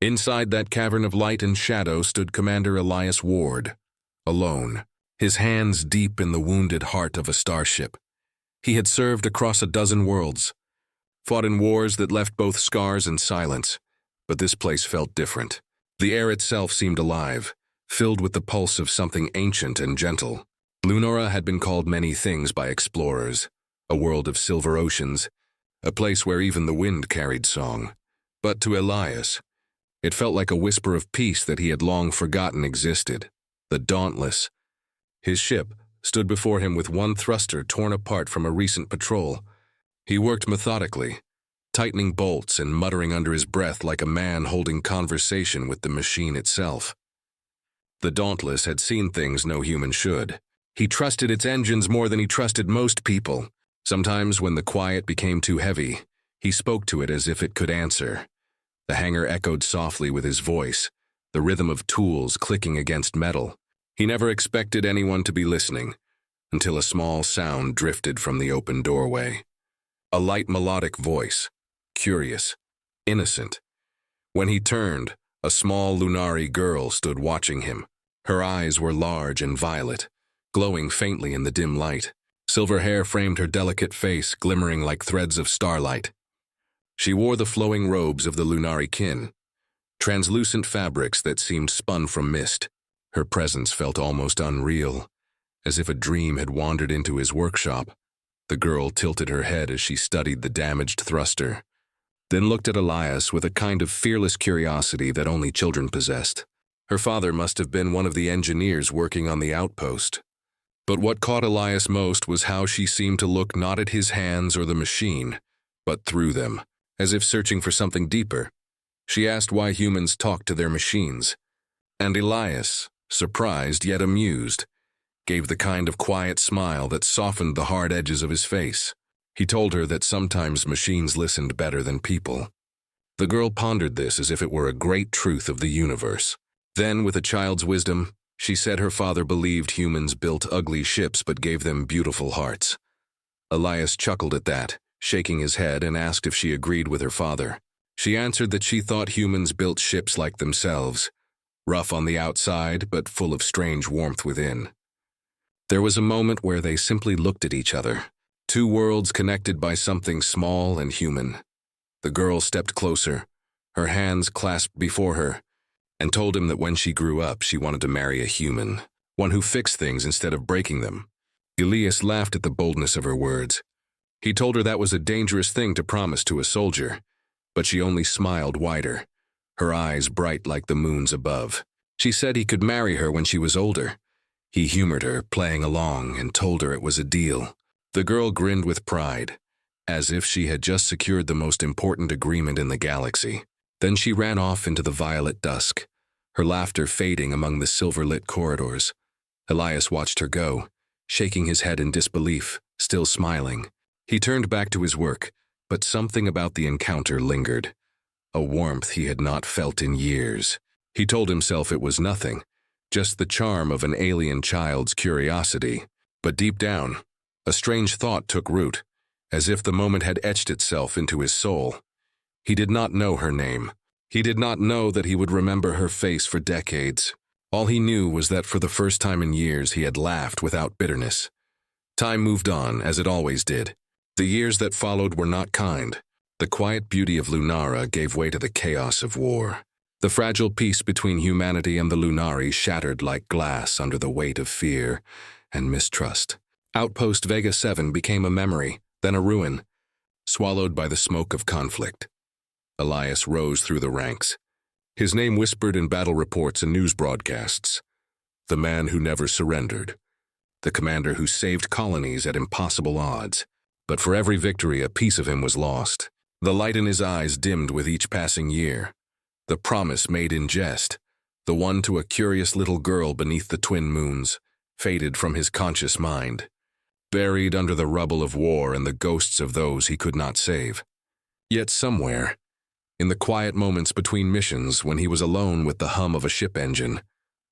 Inside that cavern of light and shadow stood Commander Elias Ward, alone, his hands deep in the wounded heart of a starship. He had served across a dozen worlds, fought in wars that left both scars and silence, but this place felt different. The air itself seemed alive, filled with the pulse of something ancient and gentle. Lunara had been called many things by explorers, a world of silver oceans, a place where even the wind carried song. But to Elias, it felt like a whisper of peace that he had long forgotten existed. The Dauntless. His ship stood before him with one thruster torn apart from a recent patrol. He worked methodically, tightening bolts and muttering under his breath like a man holding conversation with the machine itself. The Dauntless had seen things no human should. He trusted its engines more than he trusted most people. Sometimes when the quiet became too heavy, he spoke to it as if it could answer. The hangar echoed softly with his voice, the rhythm of tools clicking against metal. He never expected anyone to be listening, until a small sound drifted from the open doorway. A light melodic voice, curious, innocent. When he turned, a small Lunari girl stood watching him. Her eyes were large and violet, glowing faintly in the dim light. Silver hair framed her delicate face, glimmering like threads of starlight. She wore the flowing robes of the Lunari kin, translucent fabrics that seemed spun from mist. Her presence felt almost unreal, as if a dream had wandered into his workshop. The girl tilted her head as she studied the damaged thruster, then looked at Elias with a kind of fearless curiosity that only children possessed. Her father must have been one of the engineers working on the outpost. But what caught Elias most was how she seemed to look not at his hands or the machine, but through them, as if searching for something deeper. She asked why humans talked to their machines, and Elias, surprised yet amused, gave the kind of quiet smile that softened the hard edges of his face. He told her that sometimes machines listened better than people. The girl pondered this as if it were a great truth of the universe. Then, with a child's wisdom, she said her father believed humans built ugly ships but gave them beautiful hearts. Elias chuckled at that, shaking his head, and asked if she agreed with her father. She answered that she thought humans built ships like themselves, rough on the outside but full of strange warmth within. There was a moment where they simply looked at each other, two worlds connected by something small and human. The girl stepped closer, her hands clasped before her, and told him that when she grew up she wanted to marry a human, one who fixed things instead of breaking them. Elias laughed at the boldness of her words. He told her that was a dangerous thing to promise to a soldier, but she only smiled wider, her eyes bright like the moons above. She said he could marry her when she was older. He humored her, playing along, and told her it was a deal. The girl grinned with pride, as if she had just secured the most important agreement in the galaxy. Then she ran off into the violet dusk, her laughter fading among the silver-lit corridors. Elias watched her go, shaking his head in disbelief, still smiling. He turned back to his work, but something about the encounter lingered, a warmth he had not felt in years. He told himself it was nothing, just the charm of an alien child's curiosity. But deep down, a strange thought took root, as if the moment had etched itself into his soul. He did not know her name. He did not know that he would remember her face for decades. All he knew was that for the first time in years he had laughed without bitterness. Time moved on, as it always did. The years that followed were not kind. The quiet beauty of Lunara gave way to the chaos of war. The fragile peace between humanity and the Lunari shattered like glass under the weight of fear and mistrust. Outpost Vega 7 became a memory, then a ruin, swallowed by the smoke of conflict. Elias rose through the ranks, his name whispered in battle reports and news broadcasts. The man who never surrendered, the commander who saved colonies at impossible odds. But for every victory, a piece of him was lost. The light in his eyes dimmed with each passing year. The promise made in jest, the one to a curious little girl beneath the twin moons, faded from his conscious mind, buried under the rubble of war and the ghosts of those he could not save. Yet somewhere, in the quiet moments between missions when he was alone with the hum of a ship engine,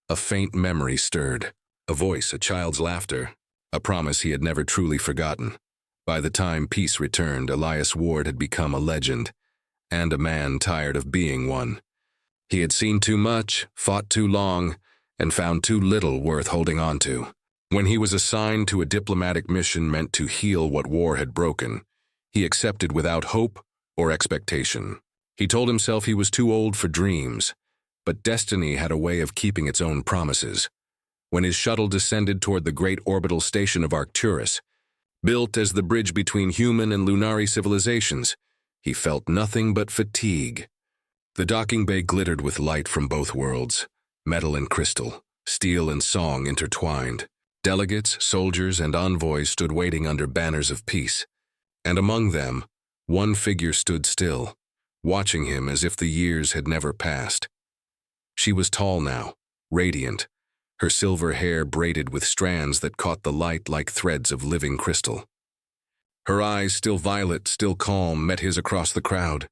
a faint memory stirred, a voice, a child's laughter, a promise he had never truly forgotten. By the time peace returned, Elias Ward had become a legend, and a man tired of being one. He had seen too much, fought too long, and found too little worth holding on to. When he was assigned to a diplomatic mission meant to heal what war had broken, he accepted without hope or expectation. He told himself he was too old for dreams, but destiny had a way of keeping its own promises. When his shuttle descended toward the great orbital station of Arcturus, built as the bridge between human and Lunari civilizations, he felt nothing but fatigue. The docking bay glittered with light from both worlds, metal and crystal, steel and song intertwined. Delegates, soldiers, and envoys stood waiting under banners of peace, and among them, one figure stood still, watching him as if the years had never passed. She was tall now, radiant, her silver hair braided with strands that caught the light like threads of living crystal. Her eyes, still violet, still calm, met his across the crowd,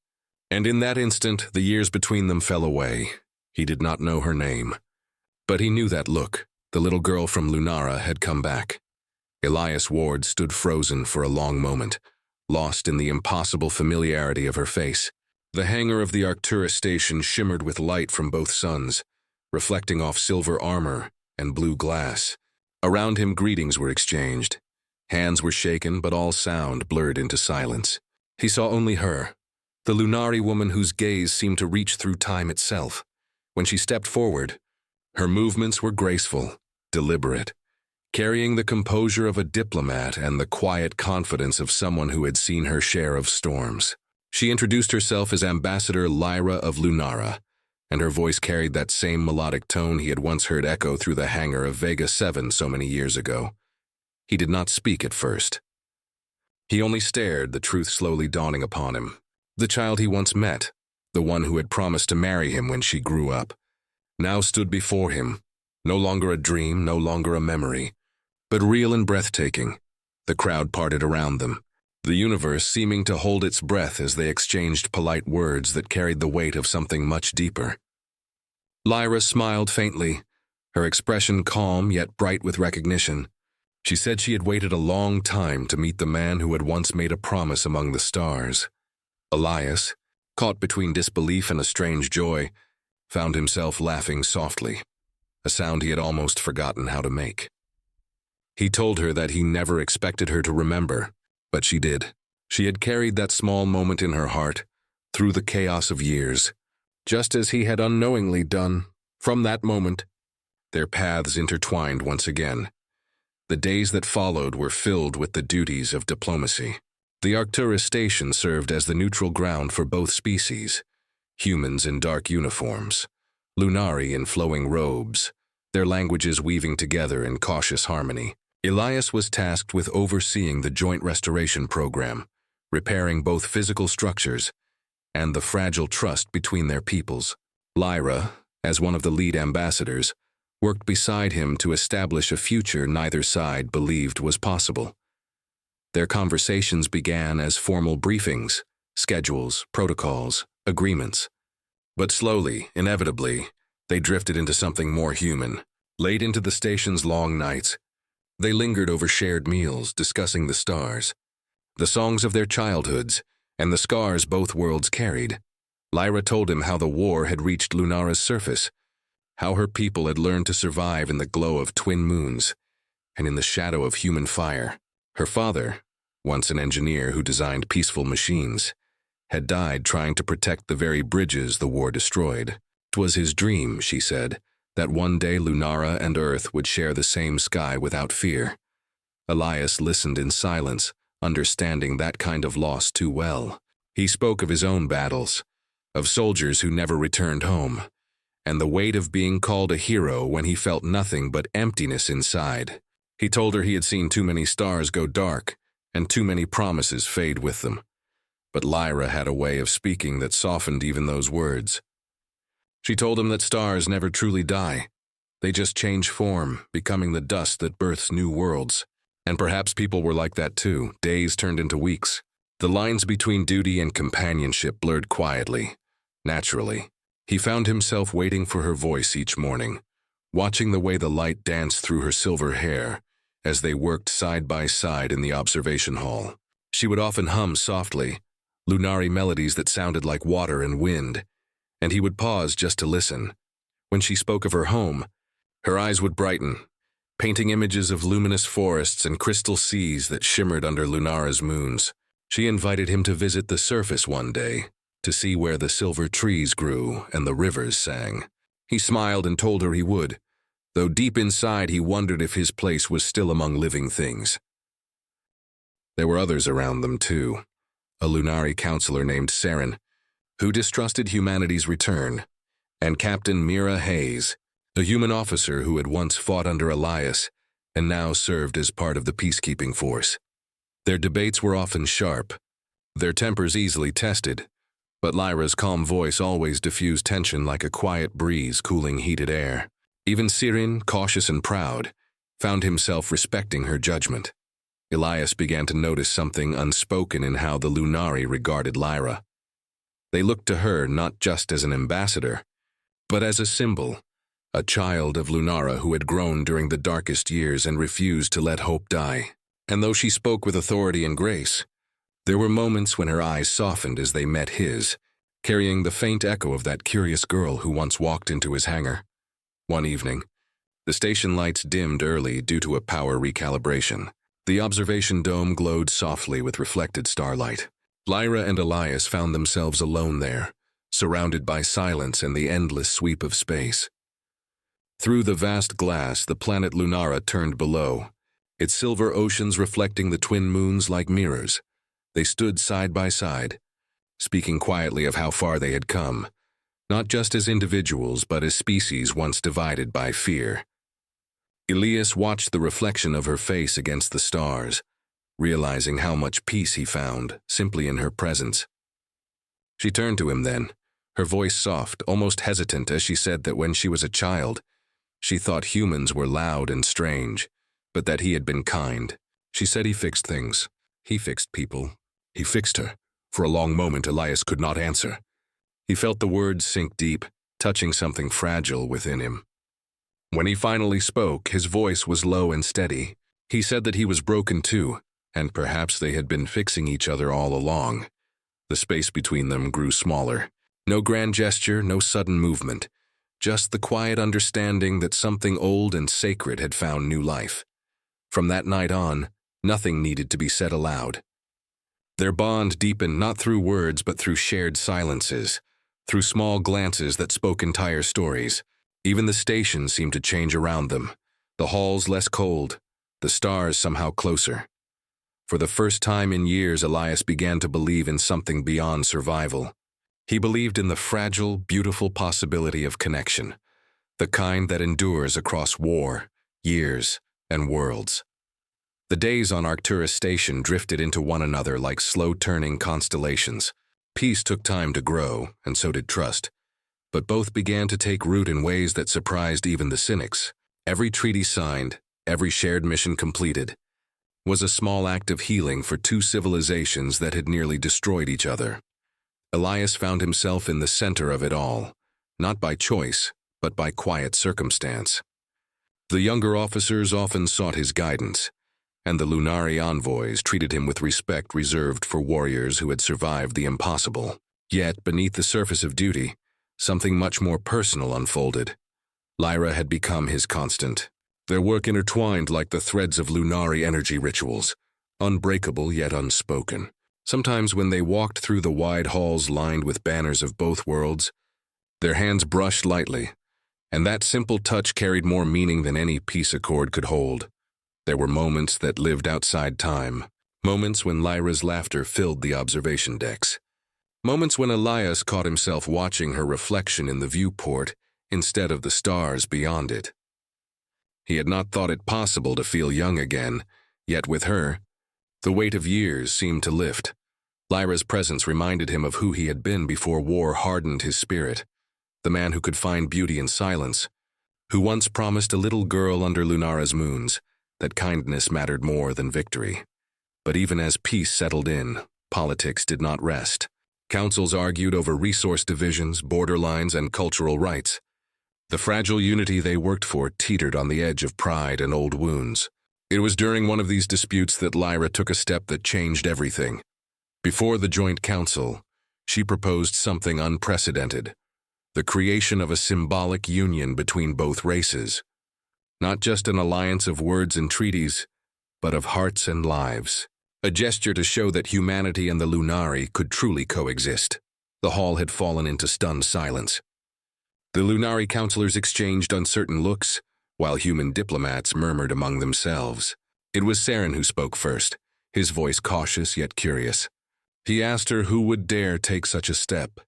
and in that instant the years between them fell away. He did not know her name, but he knew that look. The little girl from Lunara had come back. Elias Ward stood frozen for a long moment, lost in the impossible familiarity of her face. The hangar of the Arcturus station shimmered with light from both suns, reflecting off silver armor and blue glass. Around him greetings were exchanged. Hands were shaken, but all sound blurred into silence. He saw only her, the Lunari woman whose gaze seemed to reach through time itself. When she stepped forward, her movements were graceful, deliberate, carrying the composure of a diplomat and the quiet confidence of someone who had seen her share of storms. She introduced herself as Ambassador Lyra of Lunara, and her voice carried that same melodic tone he had once heard echo through the hangar of Vega 7 so many years ago. He did not speak at first. He only stared, the truth slowly dawning upon him. The child he once met, the one who had promised to marry him when she grew up, now stood before him. No longer a dream, no longer a memory, but real and breathtaking. The crowd parted around them, the universe seeming to hold its breath as they exchanged polite words that carried the weight of something much deeper. Lyra smiled faintly, her expression calm yet bright with recognition. She said she had waited a long time to meet the man who had once made a promise among the stars. Elias, caught between disbelief and a strange joy, found himself laughing softly, a sound he had almost forgotten how to make. He told her that he never expected her to remember, but she did. She had carried that small moment in her heart through the chaos of years, just as he had unknowingly done. From that moment, their paths intertwined once again. The days that followed were filled with the duties of diplomacy. The Arcturus station served as the neutral ground for both species, humans in dark uniforms, Lunari in flowing robes, their languages weaving together in cautious harmony. Elias was tasked with overseeing the joint restoration program, repairing both physical structures and the fragile trust between their peoples. Lyra, as one of the lead ambassadors, worked beside him to establish a future neither side believed was possible. Their conversations began as formal briefings, schedules, protocols, agreements. But slowly, inevitably, they drifted into something more human. Late into the station's long nights, they lingered over shared meals, discussing the stars, the songs of their childhoods, and the scars both worlds carried. Lyra told him how the war had reached Lunara's surface, how her people had learned to survive in the glow of twin moons and in the shadow of human fire. Her father, once an engineer who designed peaceful machines, had died trying to protect the very bridges the war destroyed. It was his dream, she said, that one day Lunara and Earth would share the same sky without fear. Elias listened in silence, understanding that kind of loss too well. He spoke of his own battles, of soldiers who never returned home, and the weight of being called a hero when he felt nothing but emptiness inside. He told her he had seen too many stars go dark and too many promises fade with them. But Lyra had a way of speaking that softened even those words. She told him that stars never truly die. They just change form, becoming the dust that births new worlds. And perhaps people were like that too. Days turned into weeks. The lines between duty and companionship blurred quietly, naturally. He found himself waiting for her voice each morning, watching the way the light danced through her silver hair as they worked side by side in the observation hall. She would often hum softly, Lunari melodies that sounded like water and wind, and he would pause just to listen. When she spoke of her home, her eyes would brighten, painting images of luminous forests and crystal seas that shimmered under Lunara's moons. She invited him to visit the surface one day, to see where the silver trees grew and the rivers sang. He smiled and told her he would, though deep inside he wondered if his place was still among living things. There were others around them too. A Lunari counselor named Saren, who distrusted humanity's return, and Captain Mira Hayes, a human officer who had once fought under Elias and now served as part of the peacekeeping force. Their debates were often sharp, their tempers easily tested, but Lyra's calm voice always diffused tension like a quiet breeze cooling heated air. Even Sirin, cautious and proud, found himself respecting her judgment. Elias began to notice something unspoken in how the Lunari regarded Lyra. They looked to her not just as an ambassador, but as a symbol, a child of Lunara who had grown during the darkest years and refused to let hope die. And though she spoke with authority and grace, there were moments when her eyes softened as they met his, carrying the faint echo of that curious girl who once walked into his hangar. One evening, the station lights dimmed early due to a power recalibration. The observation dome glowed softly with reflected starlight. Lyra and Elias found themselves alone there, surrounded by silence and the endless sweep of space. Through the vast glass, the planet Lunara turned below, its silver oceans reflecting the twin moons like mirrors. They stood side by side, speaking quietly of how far they had come, not just as individuals but as species once divided by fear. Elias watched the reflection of her face against the stars, realizing how much peace he found simply in her presence. She turned to him then, her voice soft, almost hesitant, as she said that when she was a child, she thought humans were loud and strange, but that he had been kind. She said he fixed things. He fixed people. He fixed her. For a long moment, Elias could not answer. He felt the words sink deep, touching something fragile within him. When he finally spoke, his voice was low and steady. He said that he was broken too, and perhaps they had been fixing each other all along. The space between them grew smaller. No grand gesture, no sudden movement, just the quiet understanding that something old and sacred had found new life. From that night on, nothing needed to be said aloud. Their bond deepened not through words but through shared silences, through small glances that spoke entire stories. Even the station seemed to change around them, the halls less cold, the stars somehow closer. For the first time in years, Elias began to believe in something beyond survival. He believed in the fragile, beautiful possibility of connection, the kind that endures across war, years, and worlds. The days on Arcturus Station drifted into one another like slow-turning constellations. Peace took time to grow, and so did trust. But both began to take root in ways that surprised even the cynics. Every treaty signed, every shared mission completed, was a small act of healing for two civilizations that had nearly destroyed each other. Elias found himself in the center of it all, not by choice, but by quiet circumstance. The younger officers often sought his guidance, and the Lunari envoys treated him with respect reserved for warriors who had survived the impossible. Yet, beneath the surface of duty, something much more personal unfolded. Lyra had become his constant. Their work intertwined like the threads of Lunari energy rituals, unbreakable yet unspoken. Sometimes when they walked through the wide halls lined with banners of both worlds, their hands brushed lightly, and that simple touch carried more meaning than any peace accord could hold. There were moments that lived outside time, moments when Lyra's laughter filled the observation decks, moments when Elias caught himself watching her reflection in the viewport instead of the stars beyond it. He had not thought it possible to feel young again, yet with her, the weight of years seemed to lift. Lyra's presence reminded him of who he had been before war hardened his spirit, the man who could find beauty in silence, who once promised a little girl under Lunara's moons that kindness mattered more than victory. But even as peace settled in, politics did not rest. Councils argued over resource divisions, borderlines, and cultural rights. The fragile unity they worked for teetered on the edge of pride and old wounds. It was during one of these disputes that Lyra took a step that changed everything. Before the joint council, she proposed something unprecedented, the creation of a symbolic union between both races. Not just an alliance of words and treaties, but of hearts and lives. A gesture to show that humanity and the Lunari could truly coexist. The hall had fallen into stunned silence. The Lunari counselors exchanged uncertain looks, while human diplomats murmured among themselves. It was Saren who spoke first, his voice cautious yet curious. He asked her who would dare take such a step,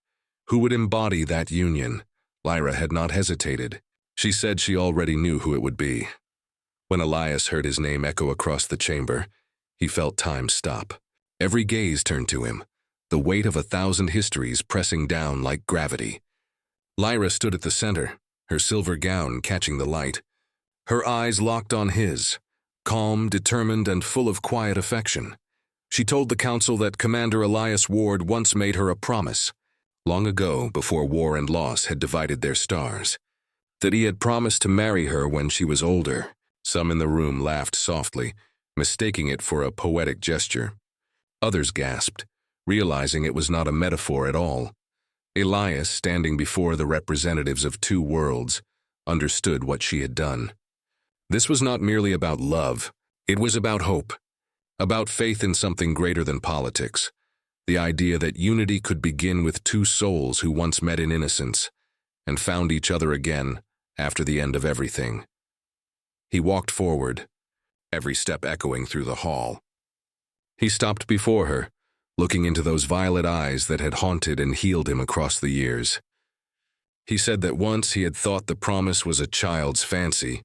who would embody that union. Lyra had not hesitated. She said she already knew who it would be. When Elias heard his name echo across the chamber, he felt time stop. Every gaze turned to him, the weight of 1,000 histories pressing down like gravity. Lyra stood at the center, her silver gown catching the light. Her eyes locked on his, calm, determined, and full of quiet affection. She told the council that Commander Elias Ward once made her a promise, long ago before war and loss had divided their stars, that he had promised to marry her when she was older. Some in the room laughed softly, mistaking it for a poetic gesture. Others gasped, realizing it was not a metaphor at all. Elias, standing before the representatives of two worlds, understood what she had done. This was not merely about love, it was about hope, about faith in something greater than politics, the idea that unity could begin with two souls who once met in innocence and found each other again after the end of everything. He walked forward, every step echoing through the hall. He stopped before her, looking into those violet eyes that had haunted and healed him across the years. He said that once he had thought the promise was a child's fancy,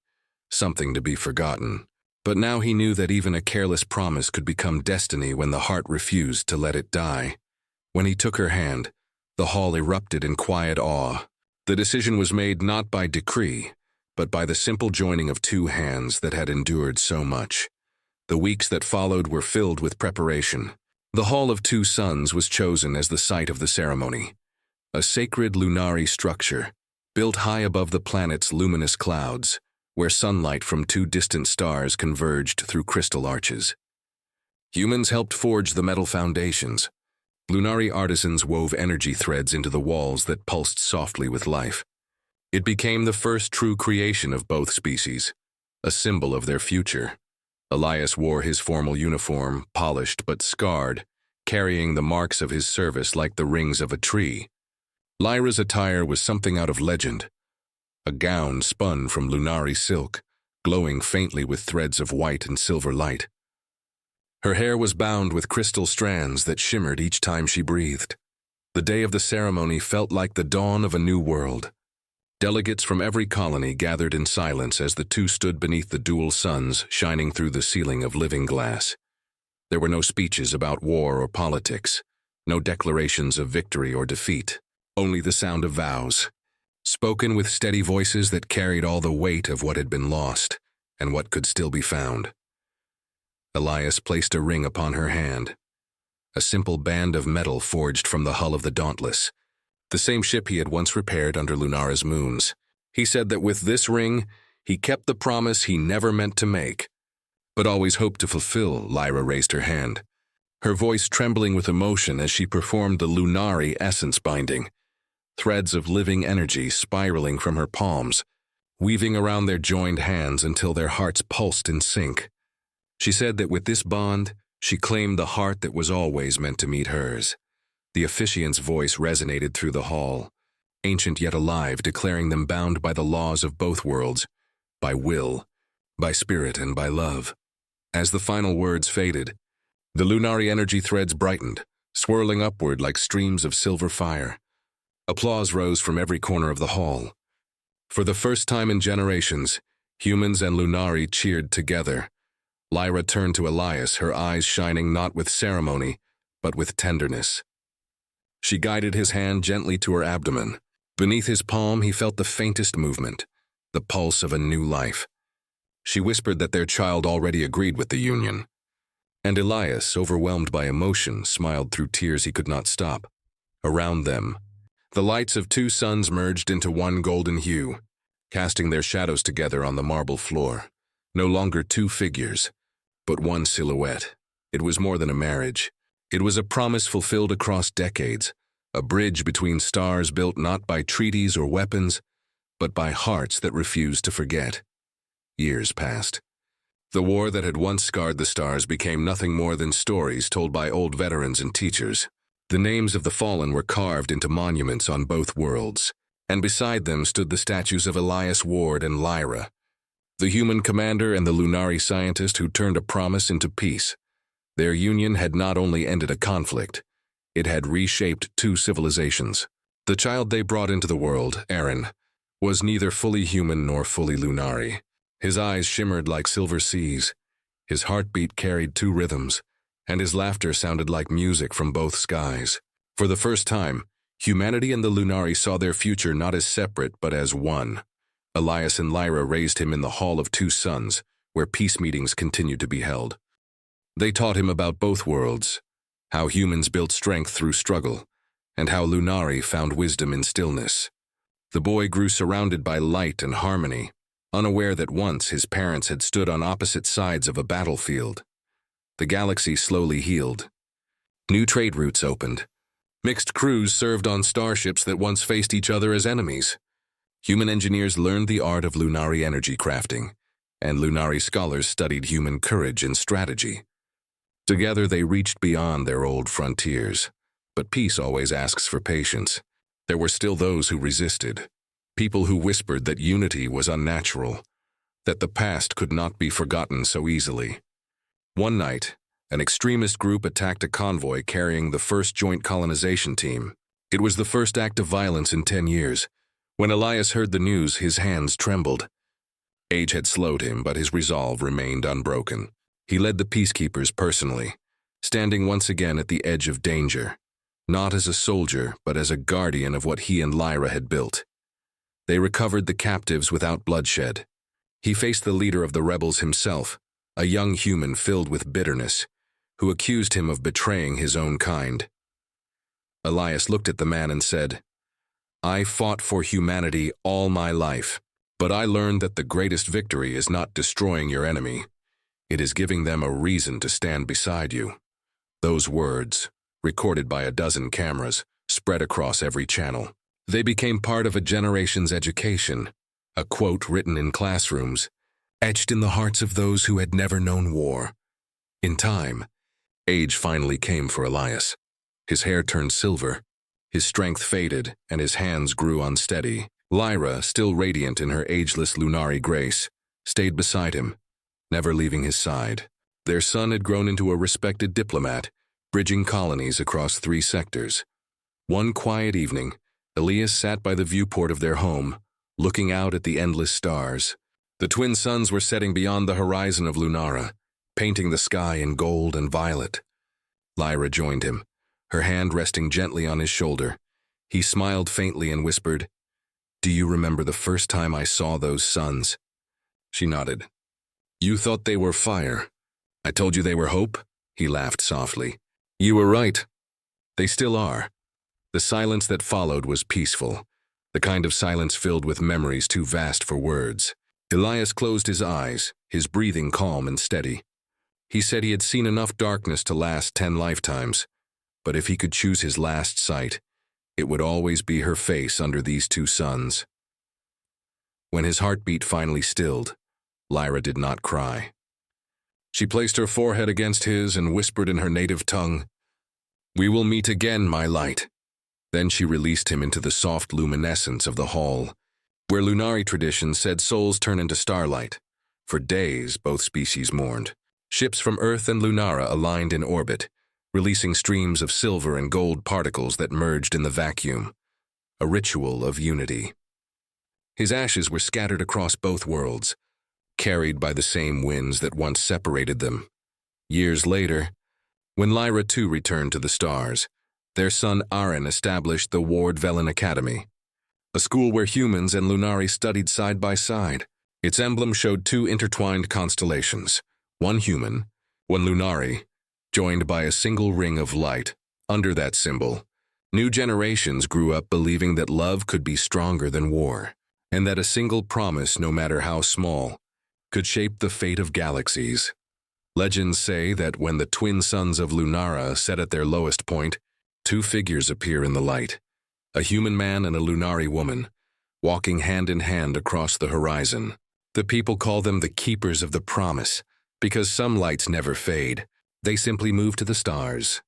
something to be forgotten. But now he knew that even a careless promise could become destiny when the heart refused to let it die. When he took her hand, the hall erupted in quiet awe. The decision was made not by decree, but by the simple joining of two hands that had endured so much. The weeks that followed were filled with preparation. The Hall of Two Suns was chosen as the site of the ceremony, a sacred Lunari structure, built high above the planet's luminous clouds, where sunlight from two distant stars converged through crystal arches. Humans helped forge the metal foundations. Lunari artisans wove energy threads into the walls that pulsed softly with life. It became the first true creation of both species, a symbol of their future. Elias wore his formal uniform, polished but scarred, carrying the marks of his service like the rings of a tree. Lyra's attire was something out of legend, a gown spun from Lunari silk, glowing faintly with threads of white and silver light. Her hair was bound with crystal strands that shimmered each time she breathed. The day of the ceremony felt like the dawn of a new world. Delegates from every colony gathered in silence as the two stood beneath the dual suns shining through the ceiling of living glass. There were no speeches about war or politics, no declarations of victory or defeat, only the sound of vows, spoken with steady voices that carried all the weight of what had been lost and what could still be found. Elias placed a ring upon her hand, a simple band of metal forged from the hull of the Dauntless, the same ship he had once repaired under Lunara's moons. He said that with this ring, he kept the promise he never meant to make, but always hoped to fulfill. Lyra raised her hand, her voice trembling with emotion as she performed the Lunari essence binding, threads of living energy spiraling from her palms, weaving around their joined hands until their hearts pulsed in sync. She said that with this bond, she claimed the heart that was always meant to meet hers. The officiant's voice resonated through the hall, ancient yet alive, declaring them bound by the laws of both worlds, by will, by spirit, and by love. As the final words faded, the Lunari energy threads brightened, swirling upward like streams of silver fire. Applause rose from every corner of the hall. For the first time in generations, humans and Lunari cheered together. Lyra turned to Elias, her eyes shining not with ceremony, but with tenderness. She guided his hand gently to her abdomen. Beneath his palm, he felt the faintest movement, the pulse of a new life. She whispered that their child already agreed with the union. And Elias, overwhelmed by emotion, smiled through tears he could not stop. Around them, the lights of two suns merged into one golden hue, casting their shadows together on the marble floor. No longer two figures, but one silhouette. It was more than a marriage. It was a promise fulfilled across decades, a bridge between stars built not by treaties or weapons, but by hearts that refused to forget. Years passed. The war that had once scarred the stars became nothing more than stories told by old veterans and teachers. The names of the fallen were carved into monuments on both worlds, and beside them stood the statues of Elias Ward and Lyra, the human commander and the Lunari scientist who turned a promise into peace. Their union had not only ended a conflict, it had reshaped two civilizations. The child they brought into the world, Aaron, was neither fully human nor fully Lunari. His eyes shimmered like silver seas, his heartbeat carried two rhythms, and his laughter sounded like music from both skies. For the first time, humanity and the Lunari saw their future not as separate but as one. Elias and Lyra raised him in the Hall of Two Suns, where peace meetings continued to be held. They taught him about both worlds, how humans built strength through struggle, and how Lunari found wisdom in stillness. The boy grew surrounded by light and harmony, unaware that once his parents had stood on opposite sides of a battlefield. The galaxy slowly healed. New trade routes opened. Mixed crews served on starships that once faced each other as enemies. Human engineers learned the art of Lunari energy crafting, and Lunari scholars studied human courage and strategy. Together they reached beyond their old frontiers. But peace always asks for patience. There were still those who resisted, people who whispered that unity was unnatural, that the past could not be forgotten so easily. One night, an extremist group attacked a convoy carrying the first joint colonization team. It was the first act of violence in 10 years. When Elias heard the news, his hands trembled. Age had slowed him, but his resolve remained unbroken. He led the peacekeepers personally, standing once again at the edge of danger, not as a soldier, but as a guardian of what he and Lyra had built. They recovered the captives without bloodshed. He faced the leader of the rebels himself, a young human filled with bitterness, who accused him of betraying his own kind. Elias looked at the man and said, "I fought for humanity all my life, but I learned that the greatest victory is not destroying your enemy. It is giving them a reason to stand beside you." Those words, recorded by a dozen cameras, spread across every channel. They became part of a generation's education, a quote written in classrooms, etched in the hearts of those who had never known war. In time, age finally came for Elias. His hair turned silver, his strength faded, and his hands grew unsteady. Lyra, still radiant in her ageless Lunari grace, stayed beside him, never leaving his side. Their son had grown into a respected diplomat, bridging colonies across 3 sectors. One quiet evening, Elias sat by the viewport of their home, looking out at the endless stars. The twin suns were setting beyond the horizon of Lunara, painting the sky in gold and violet. Lyra joined him, her hand resting gently on his shoulder. He smiled faintly and whispered, "Do you remember the first time I saw those suns?" She nodded. "You thought they were fire. I told you they were hope?" He laughed softly. "You were right. They still are." The silence that followed was peaceful, the kind of silence filled with memories too vast for words. Elias closed his eyes, his breathing calm and steady. He said he had seen enough darkness to last 10 lifetimes, but if he could choose his last sight, it would always be her face under these 2 suns. When his heartbeat finally stilled, Lyra did not cry. She placed her forehead against his and whispered in her native tongue, "We will meet again, my light." Then she released him into the soft luminescence of the hall, where Lunari tradition said souls turn into starlight. For days, both species mourned. Ships from Earth and Lunara aligned in orbit, releasing streams of silver and gold particles that merged in the vacuum, a ritual of unity. His ashes were scattered across both worlds, carried by the same winds that once separated them. Years later, when Lyra too returned to the stars, their son Aaron established the Ward Velen Academy, a school where humans and Lunari studied side by side. Its emblem showed 2 intertwined constellations, one human, one Lunari, joined by a single ring of light. Under that symbol, new generations grew up believing that love could be stronger than war, and that a single promise, no matter how small, could shape the fate of galaxies. Legends say that when the twin suns of Lunara set at their lowest point, Two figures appear in the light, a human man and a Lunari woman, walking hand in hand across the horizon. The people call them the Keepers of the Promise, because some lights never fade. They simply move to the stars.